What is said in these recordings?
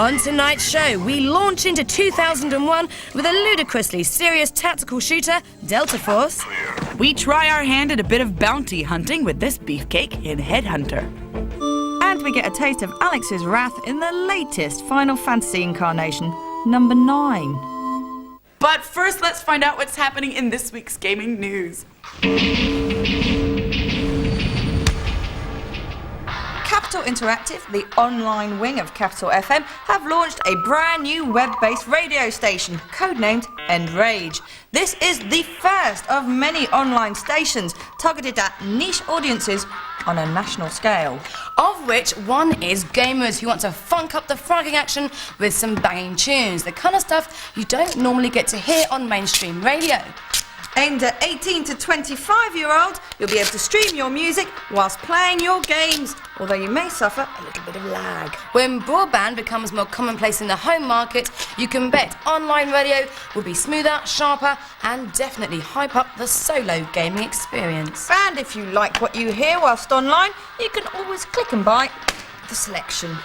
On tonight's show, we launch into 2001 with a ludicrously serious tactical shooter, Delta Force. We try our hand at a bit of bounty hunting with this beefcake in Headhunter. And we get a taste of Alex's wrath in the latest Final Fantasy incarnation, number 9. But first, let's find out what's happening in this week's gaming news. Capital Interactive, the online wing of Capital FM, have launched a brand new web-based radio station, codenamed Enrage. This is the first of many online stations targeted at niche audiences on a national scale. Of which one is gamers who want to funk up the fragging action with some banging tunes, the kind of stuff you don't normally get to hear on mainstream radio. Aimed at 18 to 25-year-olds, you'll be able to stream your music whilst playing your games, although you may suffer a little bit of lag. When broadband becomes more commonplace in the home market, you can bet online radio will be smoother, sharper, and definitely hype up the solo gaming experience. And if you like what you hear whilst online, you can always click and buy the selection.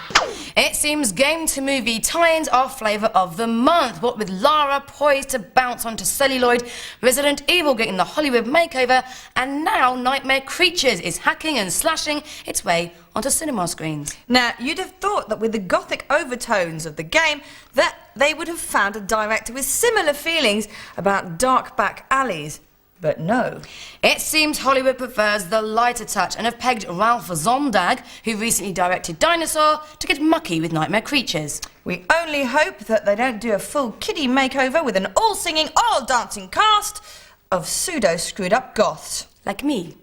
It seems game-to-movie tie-ins are flavour of the month, what with Lara poised to bounce onto celluloid, Resident Evil getting the Hollywood makeover, and now Nightmare Creatures is hacking and slashing its way onto cinema screens. Now, you'd have thought that with the gothic overtones of the game, that they would have found a director with similar feelings about dark back alleys. But no. It seems Hollywood prefers the lighter touch and have pegged Ralph Zondag, who recently directed Dinosaur, to get mucky with Nightmare Creatures. We only hope that they don't do a full kiddie makeover with an all-singing, all-dancing cast of pseudo-screwed-up goths. Like me.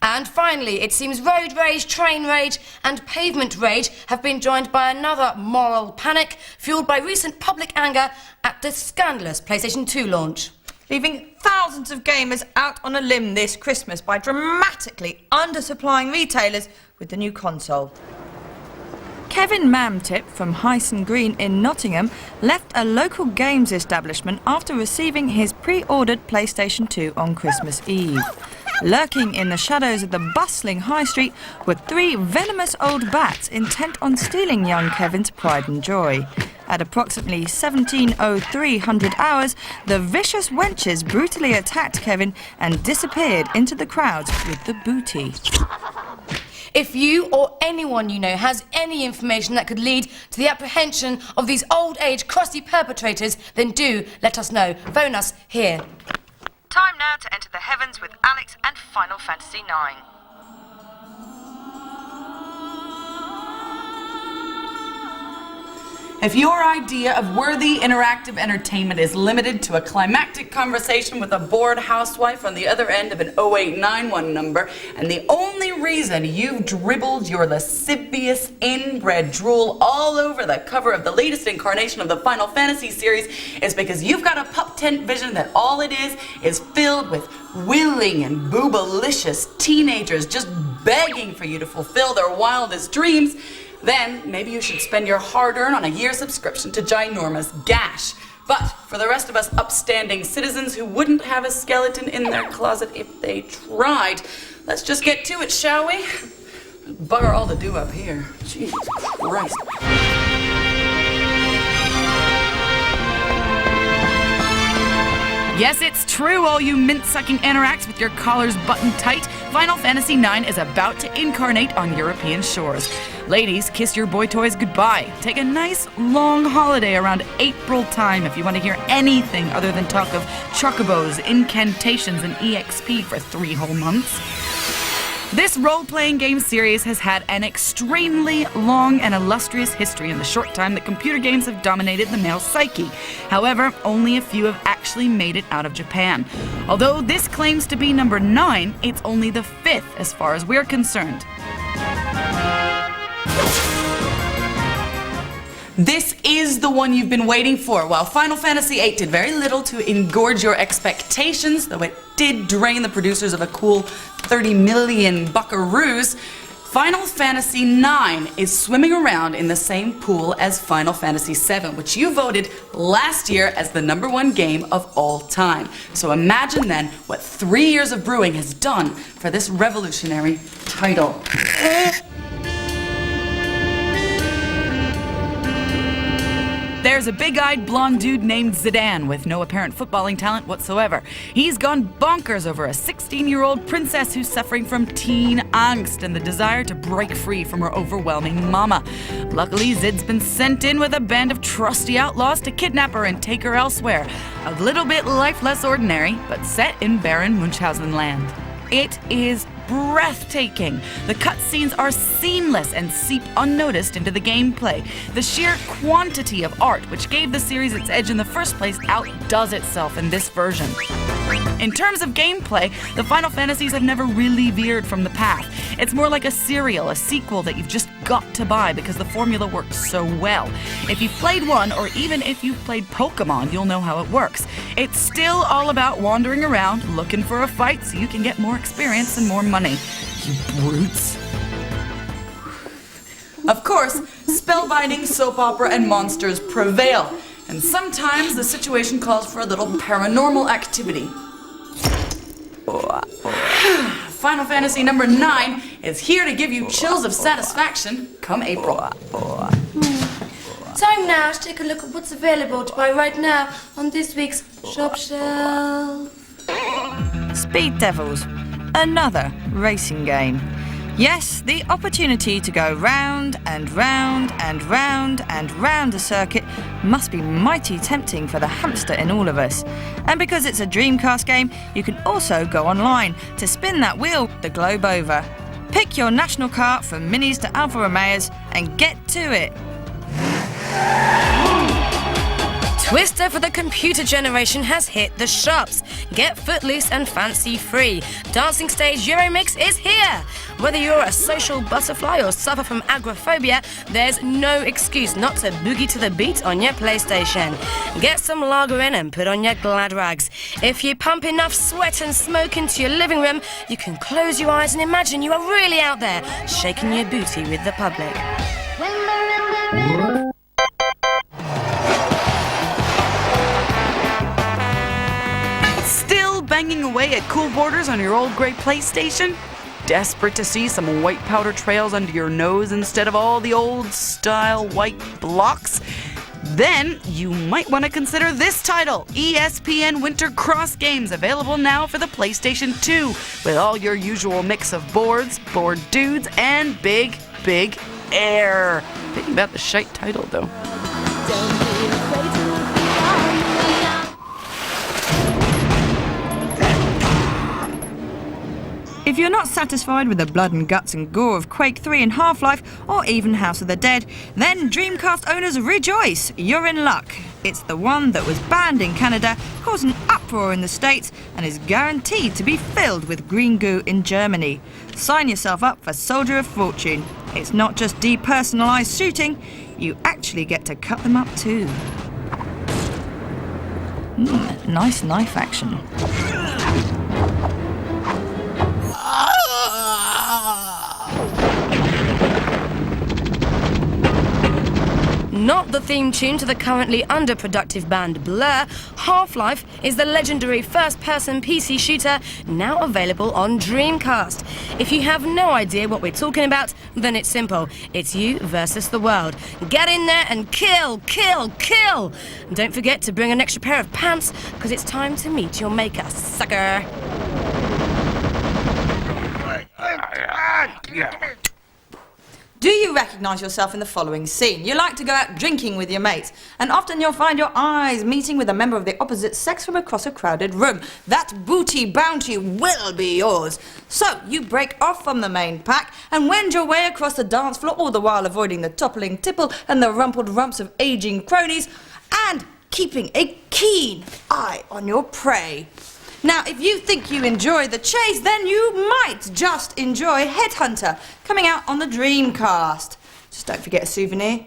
And finally, it seems road rage, train rage and pavement rage have been joined by another moral panic fueled by recent public anger at the scandalous PlayStation 2 launch. Leaving thousands of gamers out on a limb this Christmas by dramatically undersupplying retailers with the new console. Kevin Mamtip from Hyson Green in Nottingham left a local games establishment after receiving his pre-ordered PlayStation 2 on Christmas Eve. Lurking in the shadows of the bustling high street were 3 venomous old bats intent on stealing young Kevin's pride and joy. At approximately 17:03 hours, the vicious wenches brutally attacked Kevin and disappeared into the crowds with the booty. If you or anyone you know has any information that could lead to the apprehension of these old-age crusty perpetrators, then do let us know. Phone us here. Time now to enter the heavens with Alex and Final Fantasy IX. If your idea of worthy interactive entertainment is limited to a climactic conversation with a bored housewife on the other end of an 0891 number, and the only reason you've dribbled your lascivious inbred drool all over the cover of the latest incarnation of the Final Fantasy series is because you've got a pup tent vision that all it is filled with willing and boobalicious teenagers just begging for you to fulfill their wildest dreams, then maybe you should spend your hard-earned on a year subscription to ginormous Gash. But for the rest of us upstanding citizens who wouldn't have a skeleton in their closet if they tried, let's just get to it, shall we? Bugger all to do up here. Jesus Christ. Yes, it's true, all you mint-sucking anoraks with your collars buttoned tight. Final Fantasy IX is about to incarnate on European shores. Ladies, kiss your boy toys goodbye. Take a nice, long holiday around April time if you want to hear anything other than talk of chocobos, incantations, and EXP for 3 whole months. This role-playing game series has had an extremely long and illustrious history in the short time that computer games have dominated the male psyche. However, only a few have actually made it out of Japan. Although this claims to be number 9, it's only the 5th as far as we're concerned. This is the one you've been waiting for. While Final Fantasy VIII did very little to engorge your expectations, though it did drain the producers of a cool 30 million buckaroos, Final Fantasy IX is swimming around in the same pool as Final Fantasy VII, which you voted last year as the #1 game of all time. So imagine then what 3 years of brewing has done for this revolutionary title. There's a big-eyed blonde dude named Zidane with no apparent footballing talent whatsoever. He's gone bonkers over a 16-year-old princess who's suffering from teen angst and the desire to break free from her overwhelming mama. Luckily, Zid's been sent in with a band of trusty outlaws to kidnap her and take her elsewhere. A little bit life less ordinary, but set in barren Munchausen land. It is breathtaking. The cutscenes are seamless and seep unnoticed into the gameplay. The sheer quantity of art, which gave the series its edge in the first place, outdoes itself in this version. In terms of gameplay, the Final Fantasies have never really veered from the path. It's more like a serial, a sequel that you've just got to buy because the formula works so well. If you've played one, or even if you've played Pokemon, you'll know how it works. It's still all about wandering around, looking for a fight so you can get more experience and more money. You brutes. Of course, spellbinding, soap opera, and monsters prevail. And sometimes the situation calls for a little paranormal activity. Final Fantasy number 9 is here to give you chills of satisfaction come April. Time now to take a look at what's available to buy right now on this week's shop shelf. Speed Devils, another racing game. Yes, the opportunity to go round and round and round and round a circuit must be mighty tempting for the hamster in all of us. And because it's a Dreamcast game, you can also go online to spin that wheel the globe over. Pick your national car from Minis to Alfa Romeos and get to it. Twister for the computer generation has hit the shops. Get footloose and fancy free. Dancing Stage Euromix is here. Whether you're a social butterfly or suffer from agoraphobia, there's no excuse not to boogie to the beat on your PlayStation. Get some lager in and put on your glad rags. If you pump enough sweat and smoke into your living room, you can close your eyes and imagine you are really out there, shaking your booty with the public. Still banging away at cool borders on your old grey PlayStation? Desperate to see some white powder trails under your nose instead of all the old-style white blocks? Then you might want to consider this title, ESPN Winter Cross Games, available now for the PlayStation 2, with all your usual mix of boards, bored dudes, and big, big air. Thinking about the shite title, though. If you're not satisfied with the blood and guts and gore of Quake 3 and Half-Life, or even House of the Dead, then Dreamcast owners rejoice! You're in luck. It's the one that was banned in Canada, caused an uproar in the States, and is guaranteed to be filled with green goo in Germany. Sign yourself up for Soldier of Fortune. It's not just depersonalised shooting, you actually get to cut them up too. Nice knife action. Not the theme tune to the currently underproductive band Blur, Half-Life is the legendary first-person PC shooter now available on Dreamcast. If you have no idea what we're talking about, then it's simple. It's you versus the world. Get in there and kill, kill, kill! Don't forget to bring an extra pair of pants, because it's time to meet your maker, sucker. Do you recognise yourself in the following scene? You like to go out drinking with your mates, and often you'll find your eyes meeting with a member of the opposite sex from across a crowded room. That booty bounty will be yours. So you break off from the main pack and wend your way across the dance floor, all the while avoiding the toppling tipple and the rumpled rumps of ageing cronies, and keeping a keen eye on your prey. Now, if you think you enjoy the chase, then you might just enjoy Headhunter, coming out on the Dreamcast. Just don't forget a souvenir.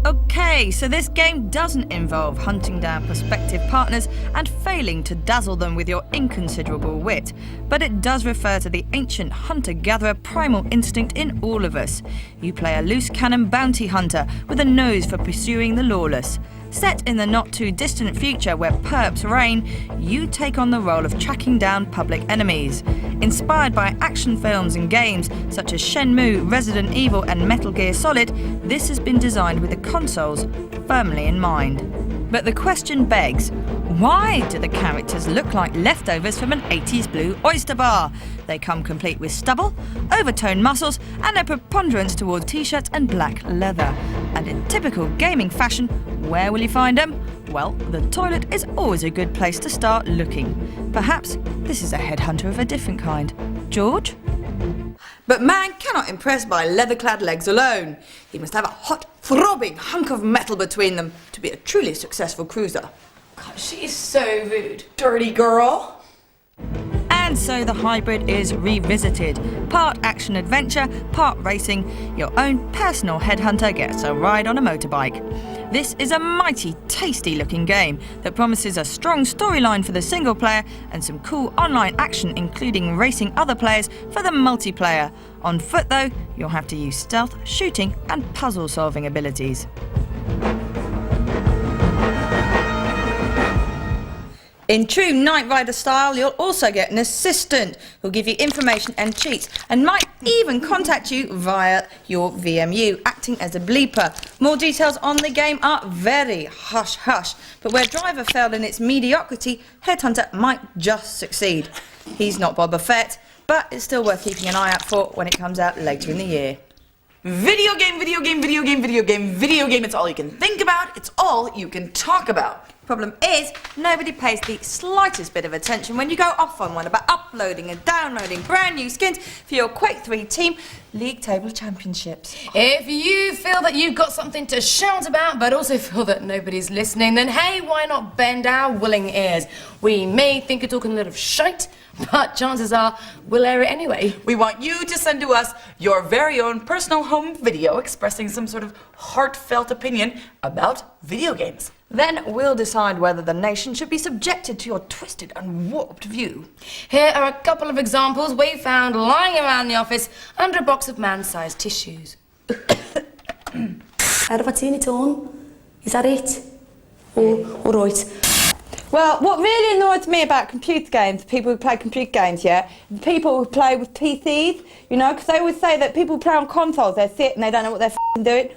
Okay, so this game doesn't involve hunting down prospective partners and failing to dazzle them with your inconsiderable wit, but it does refer to the ancient hunter-gatherer primal instinct in all of us. You play a loose cannon bounty hunter with a nose for pursuing the lawless. Set in the not-too-distant future where perps reign, you take on the role of tracking down public enemies. Inspired by action films and games such as Shenmue, Resident Evil and Metal Gear Solid, this has been designed with the consoles firmly in mind. But the question begs, why do the characters look like leftovers from an 80s blue oyster bar? They come complete with stubble, overtoned muscles and a preponderance towards t-shirts and black leather. And in typical gaming fashion, where will you find them? Well, the toilet is always a good place to start looking. Perhaps this is a headhunter of a different kind. George? But man cannot impress by leather-clad legs alone. He must have a hot, throbbing hunk of metal between them to be a truly successful cruiser. God, she is so rude. Dirty girl. And so the hybrid is revisited. Part action-adventure, part racing, your own personal headhunter gets a ride on a motorbike. This is a mighty tasty-looking game that promises a strong storyline for the single player and some cool online action including racing other players for the multiplayer. On foot though, you'll have to use stealth, shooting and puzzle-solving abilities. In true Knight Rider style, you'll also get an assistant who'll give you information and cheats and might even contact you via your VMU, acting as a bleeper. More details on the game are very hush-hush, but where Driver failed in its mediocrity, Headhunter might just succeed. He's not Boba Fett, but it's still worth keeping an eye out for when it comes out later in the year. Video game, video game, video game, video game, video game. It's all you can think about. It's all you can talk about. Problem is, nobody pays the slightest bit of attention when you go off on one about uploading and downloading brand new skins for your Quake 3 team League Table Championships. If you feel that you've got something to shout about, but also feel that nobody's listening, then hey, why not bend our willing ears? We may think you're talking a lot of shite, but chances are we'll air it anyway. We want you to send to us your very own personal home video expressing some sort of heartfelt opinion about video games. Then we'll decide whether the nation should be subjected to your twisted and warped view. Here are a couple of examples we found lying around the office under a box of man-sized tissues. What's in it on? Is that it? Oh, all right. Well, what really annoys me about computer games, people who play computer games, yeah, the people who play with PCs, you know, because they always say that people who play on consoles, they sit and they don't know what they're doing.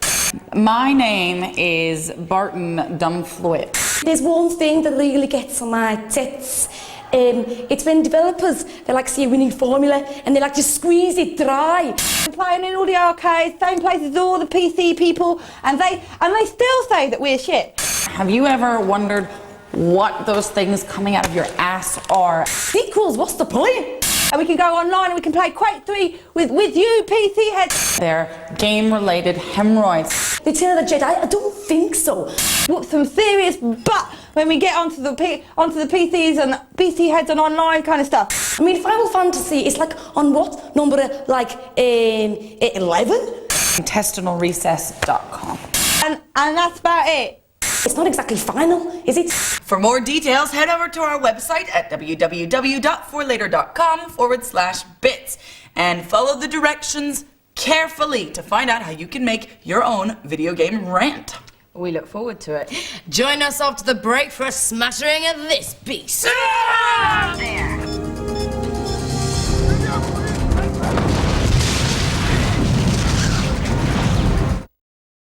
My name is Barton Dumfloit. There's one thing that really gets on my tits. It's when developers, they like see a winning formula and they like to squeeze it dry. I'm playing in all the arcades, same places as all the PC people, and they still say that we're shit. Have you ever wondered what those things coming out of your ass are? Sequels, what's the point? And we can go online and we can play Quake 3 with you, PC heads. They're game-related hemorrhoids. They tell the Jedi, I don't think so. Whoop some serious butt when we get onto the PCs and PC heads and online kind of stuff. I mean, Final Fantasy is like on what number? Like 11? Intestinalrecess.com. And that's about it. It's not exactly final, is it? For more details, head over to our website at www.forlater.com/bits and follow the directions carefully to find out how you can make your own video game rant. We look forward to it. Join us after the break for a smattering of this beast.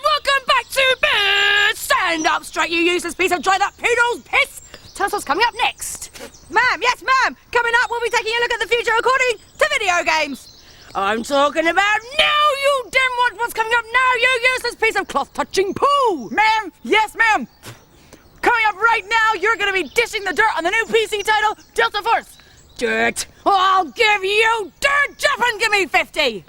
Welcome back to Bits! Stand up straight, you useless piece of dried up poodle's piss! Tell us what's coming up next. Ma'am, yes ma'am! Coming up, we'll be taking a look at the future according to video games. I'm talking about now, you damn what's coming up now, you useless piece of cloth-touching poo! Ma'am, yes ma'am. Coming up right now, you're going to be dishing the dirt on the new PC title, Delta Force. Dirt? Oh, I'll give you dirt, Jeff, and give me 50!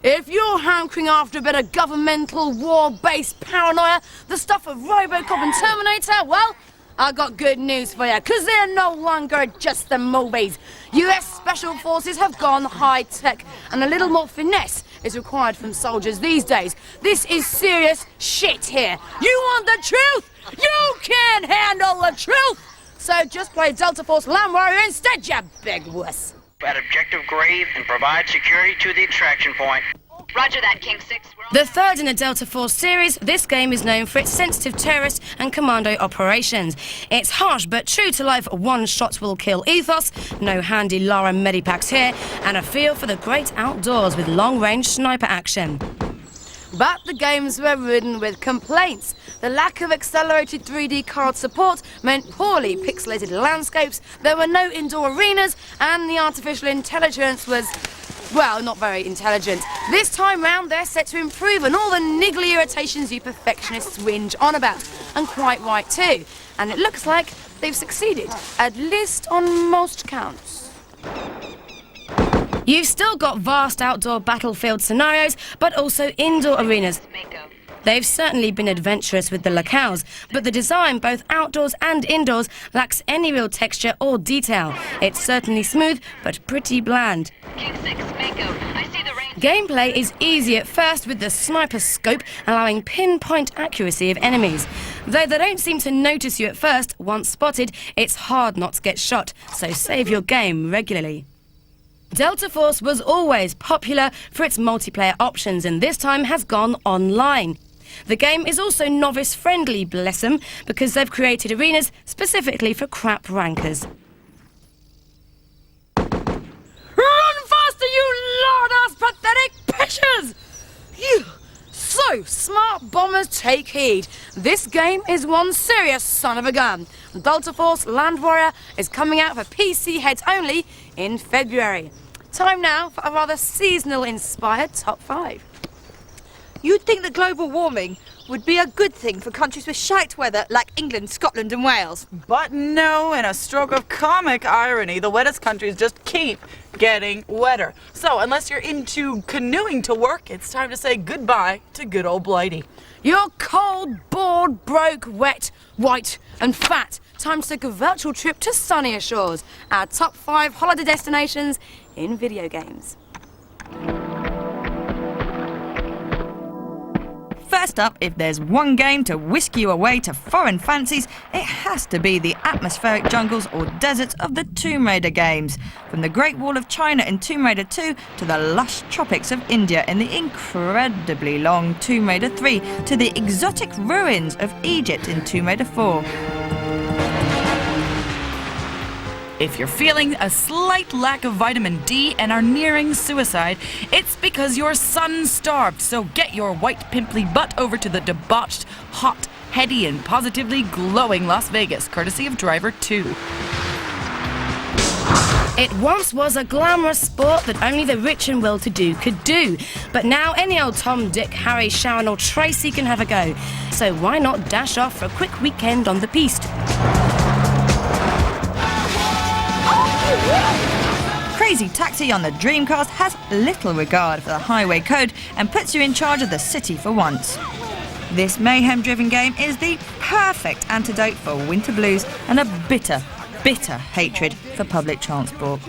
If you're hankering after a bit of governmental war-based paranoia, the stuff of Robocop and Terminator, well, I got good news for you, because they're no longer just the movies. US Special Forces have gone high-tech, and a little more finesse is required from soldiers these days. This is serious shit here. You want the truth? You can't handle the truth! So just play Delta Force Land Warrior instead, you big wuss. At objective grave and provide security to the extraction point. Roger that, King 6. The third in the Delta Force series, this game is known for its sensitive terrorist and commando operations. It's harsh but true to life one-shot will kill ethos, no handy Lara medipacks here, and a feel for the great outdoors with long-range sniper action. But the games were ridden with complaints. The lack of accelerated 3D card support meant poorly pixelated landscapes, there were no indoor arenas, and the artificial intelligence was, well, not very intelligent. This time round, they're set to improve on all the niggly irritations you perfectionists whinge on about. And quite right too. And it looks like they've succeeded, at least on most counts. You've still got vast outdoor battlefield scenarios, but also indoor arenas. They've certainly been adventurous with the locales, but the design, both outdoors and indoors, lacks any real texture or detail. It's certainly smooth, but pretty bland. King 6, Mako. I see the range. Gameplay is easy at first with the sniper scope, allowing pinpoint accuracy of enemies. Though they don't seem to notice you at first, once spotted, it's hard not to get shot, so save your game regularly. Delta Force was always popular for its multiplayer options and this time has gone online. The game is also novice-friendly, bless them, because they've created arenas specifically for crap rankers. Run faster, you lard-ass pathetic pictures! You so smart bombers, take heed. This game is one serious son of a gun. Delta Force Land Warrior is coming out for PC heads only in February. Time now for a rather seasonal-inspired top 5. You'd think that global warming would be a good thing for countries with shite weather like England, Scotland and Wales. But no, in a stroke of comic irony, the wettest countries just keep getting wetter. So unless you're into canoeing to work, it's time to say goodbye to good old Blighty. You're cold, bored, broke, wet, white and fat. Time to take a virtual trip to sunnier shores. Our top 5 holiday destinations in video games. First up, if there's one game to whisk you away to foreign fancies, it has to be the atmospheric jungles or deserts of the Tomb Raider games. From the Great Wall of China in Tomb Raider 2 to the lush tropics of India in the incredibly long Tomb Raider 3 to the exotic ruins of Egypt in Tomb Raider 4. If you're feeling a slight lack of vitamin D and are nearing suicide, it's because you're sun-starved, so get your white pimply butt over to the debauched, hot, heady and positively glowing Las Vegas, courtesy of Driver 2. It once was a glamorous sport that only the rich and well-to-do could do. But now any old Tom, Dick, Harry, Sharon or Tracy can have a go. So why not dash off for a quick weekend on the piste? Crazy Taxi on the Dreamcast has little regard for the highway code and puts you in charge of the city for once. This mayhem-driven game is the perfect antidote for winter blues and a bitter, bitter hatred for public transport.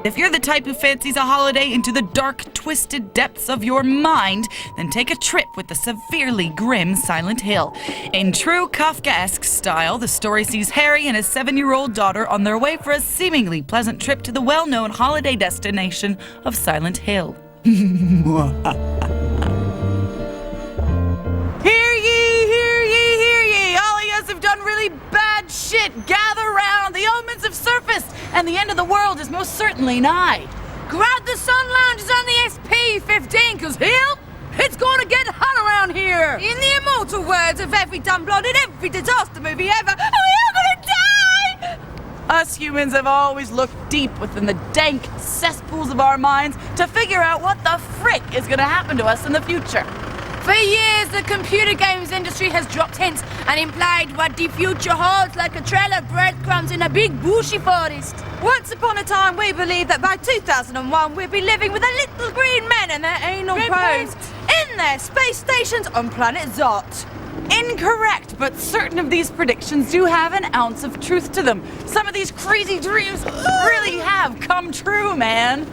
If you're the type who fancies a holiday into the dark, twisted depths of your mind, then take a trip with the severely grim Silent Hill. In true Kafkaesque style, the story sees Harry and his 7-year-old daughter on their way for a seemingly pleasant trip to the well-known holiday destination of Silent Hill. Hear ye, hear ye, hear ye! All of us have done really bad shit! Gather round! The omens have surfaced, and the end of the world is most certainly nigh. Grab the sun lounges on the SP-15, cause hell, it's gonna get hot around here! In the immortal words of every dumb-blonde in every disaster movie ever, we are gonna die! Us humans have always looked deep within the dank cesspools of our minds to figure out what the frick is gonna happen to us in the future. For years, the computer games industry has dropped hints and implied what the future holds like a trail of breadcrumbs in a big bushy forest. Once upon a time, we believed that by 2001, we'd be living with the little green men and their anal probes in their space stations on planet Zot. Incorrect, but certain of these predictions do have an ounce of truth to them. Some of these crazy dreams really have come true, man.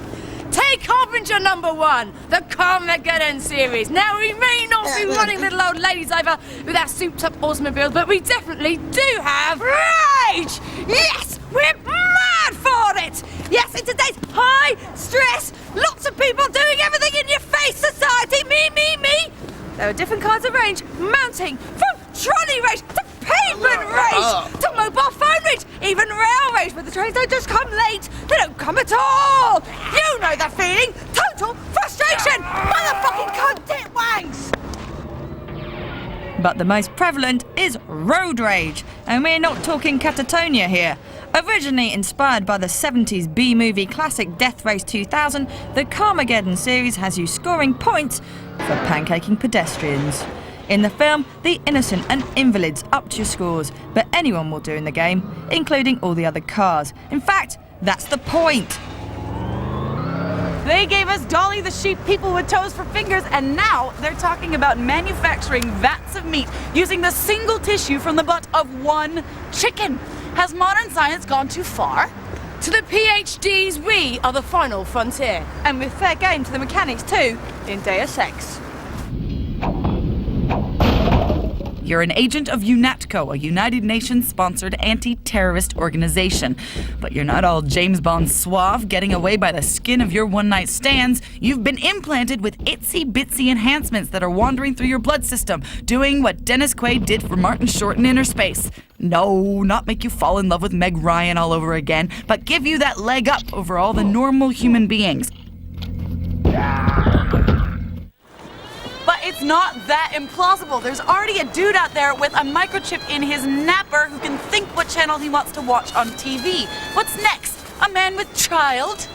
Take Harbinger #1, the Carmageddon series. Now, we may not be running little old ladies over with our souped-up automobiles, but we definitely do have rage! Yes, we're mad for it! Yes, in today's high are different kinds of range, mounting from trolley range to pavement range to mobile phone range, even rail range, where the trains don't just come late, they don't come at all. You know the feeling. Total frustration. Motherfucking cunt ditwangs. But the most prevalent is road rage, and we're not talking catatonia here. Originally inspired by the 70s B-movie classic Death Race 2000, the Carmageddon series has you scoring points for pancaking pedestrians. In the film, the innocent and invalids upped your scores, but anyone will do in the game, including all the other cars. In fact, that's the point. They gave us Dolly the sheep people with toes for fingers, and now they're talking about manufacturing vats of meat using the single tissue from the butt of one chicken. Has modern science gone too far? To the PhDs, we are the final frontier. And with fair game to the mechanics too, in Deus Ex. You're an agent of UNATCO, a United Nations-sponsored anti-terrorist organization. But you're not all James Bond suave, getting away by the skin of your one-night stands. You've been implanted with itsy-bitsy enhancements that are wandering through your blood system, doing what Dennis Quaid did for Martin Short in Inner Space. No, not make you fall in love with Meg Ryan all over again, but give you that leg up over all the normal human beings. But it's not that implausible. There's already a dude out there with a microchip in his napper who can think what channel he wants to watch on TV. What's next? A man with child?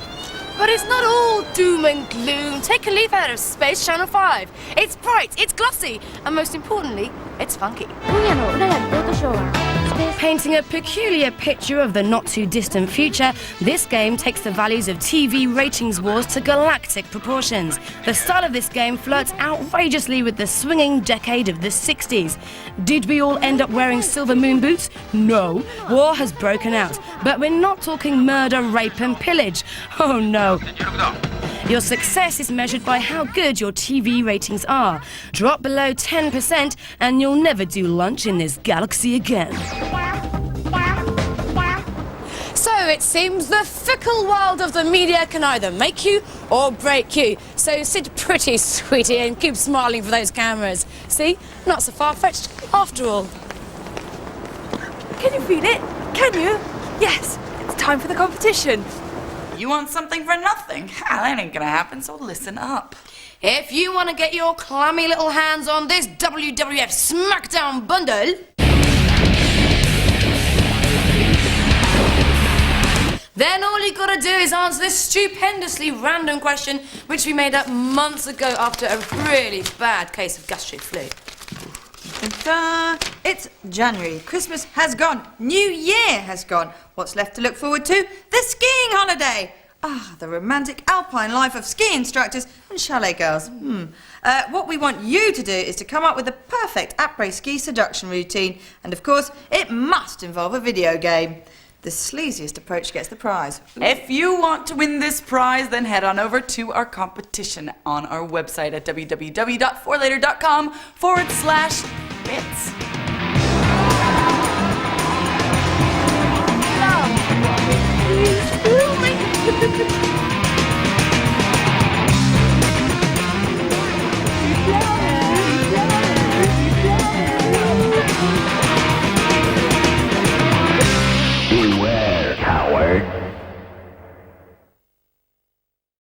But it's not all doom and gloom. Take a leaf out of Space Channel 5. It's bright, it's glossy, and most importantly, it's funky. Painting a peculiar picture of the not-too-distant future, this game takes the values of TV ratings wars to galactic proportions. The style of this game flirts outrageously with the swinging decade of the 60s. Did we all end up wearing silver moon boots? No. War has broken out. But we're not talking murder, rape and pillage. Oh no. Your success is measured by how good your TV ratings are. Drop below 10% and you'll never do lunch in this galaxy again. So it seems the fickle world of the media can either make you or break you. So sit pretty, sweetie, and keep smiling for those cameras. See? Not so far-fetched after all. Can you feel it? Can you? Yes, it's time for the competition. You want something for nothing? That ain't gonna happen, so listen up. If you want to get your clammy little hands on this WWF SmackDown bundle, then all you gotta do is answer this stupendously random question which we made up months ago after a really bad case of gastro flu. Ta-da! It's January. Christmas has gone. New Year has gone. What's left to look forward to? The skiing holiday. Ah, the romantic alpine life of ski instructors and chalet girls. What we want you to do is to come up with the perfect après ski seduction routine. And of course, it must involve a video game. The sleaziest approach gets the prize. If you want to win this prize, then head on over to our competition on our website at www.forlater.com/bits. Love, please,